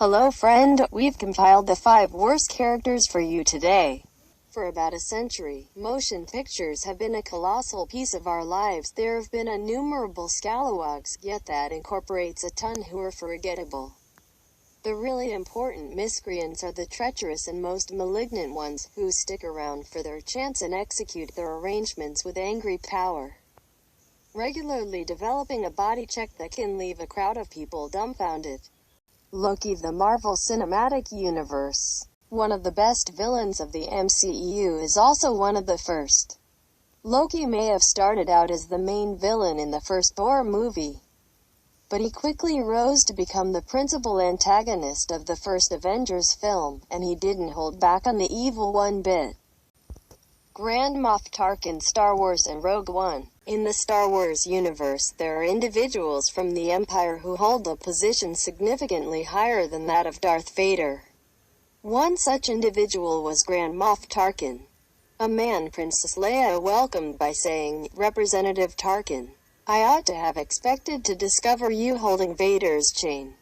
Hello friend, we've compiled the 5 worst characters for you today. For about a century, motion pictures have been a colossal piece of our lives. There have been innumerable scalawags, yet that incorporates a ton who are forgettable. The really important miscreants are the treacherous and most malignant ones, who stick around for their chance and execute their arrangements with angry power, regularly developing a body check that can leave a crowd of people dumbfounded. Loki. The Marvel Cinematic Universe. One of the best villains of the MCU is also one of the first. Loki may have started out as the main villain in the first Thor movie, but he quickly rose to become the principal antagonist of the first Avengers film, and he didn't hold back on the evil one bit. Grand Moff Tarkin. Star Wars and Rogue One. In the Star Wars universe, there are individuals from the Empire who hold a position significantly higher than that of Darth Vader. One such individual was Grand Moff Tarkin, a man Princess Leia welcomed by saying, "Representative Tarkin, I ought to have expected to discover you holding Vader's chain.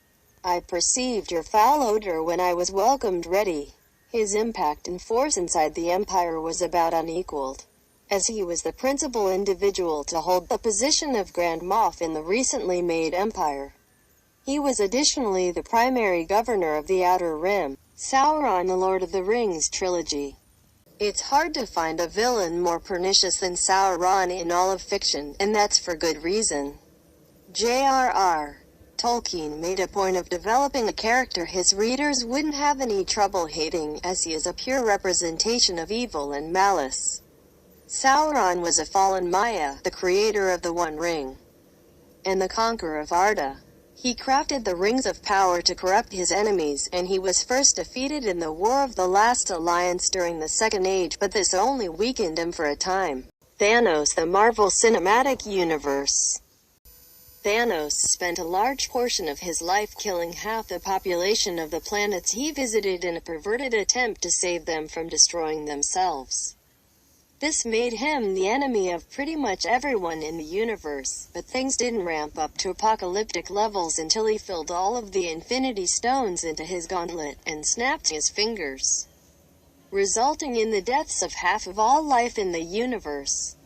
I perceived your foul odor when I was welcomed ready." His impact and force inside the Empire was about unequaled, as he was the principal individual to hold the position of Grand Moff in the recently made Empire. He was additionally the primary governor of the Outer Rim, Sauron. The Lord of the Rings trilogy. It's hard to find a villain more pernicious than Sauron in all of fiction, and that's for good reason. J.R.R. Tolkien made a point of developing a character his readers wouldn't have any trouble hating, as he is a pure representation of evil and malice. Sauron was a fallen Maya, the creator of the One Ring, and the conqueror of Arda. He crafted the Rings of Power to corrupt his enemies, and he was first defeated in the War of the Last Alliance during the Second Age, but this only weakened him for a time. Thanos. The Marvel Cinematic Universe. Thanos spent a large portion of his life killing half the population of the planets he visited in a perverted attempt to save them from destroying themselves. This made him the enemy of pretty much everyone in the universe, but things didn't ramp up to apocalyptic levels until he filled all of the Infinity Stones into his gauntlet, and snapped his fingers, resulting in the deaths of half of all life in the universe.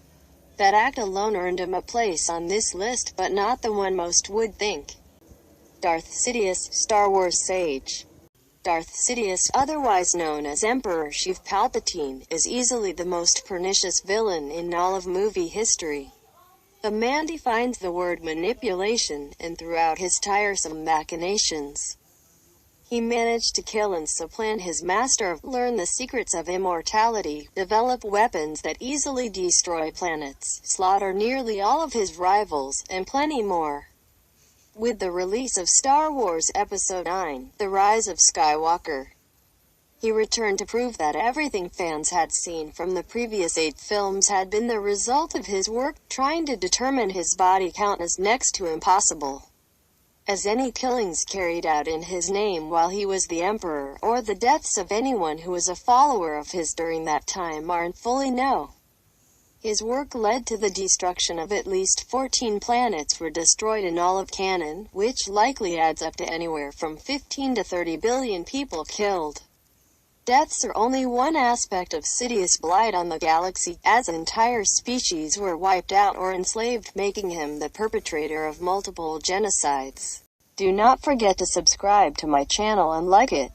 That act alone earned him a place on this list, but not the one most would think. Darth Sidious. Star Wars sage. Darth Sidious, otherwise known as Emperor Sheev Palpatine, is easily the most pernicious villain in all of movie history. The man defines the word manipulation, and throughout his tiresome machinations, he managed to kill and supplant his master, learn the secrets of immortality, develop weapons that easily destroy planets, slaughter nearly all of his rivals, and plenty more. With the release of Star Wars Episode 9, The Rise of Skywalker, he returned to prove that everything fans had seen from the previous 8 films had been the result of his work. Trying to determine his body count is next to impossible, as any killings carried out in his name while he was the Emperor, or the deaths of anyone who was a follower of his during that time, aren't fully known. His work led to the destruction of at least 14 planets were destroyed in all of canon, which likely adds up to anywhere from 15 to 30 billion people killed. Deaths are only one aspect of Sidious' blight on the galaxy, as entire species were wiped out or enslaved, making him the perpetrator of multiple genocides. Do not forget to subscribe to my channel and like it.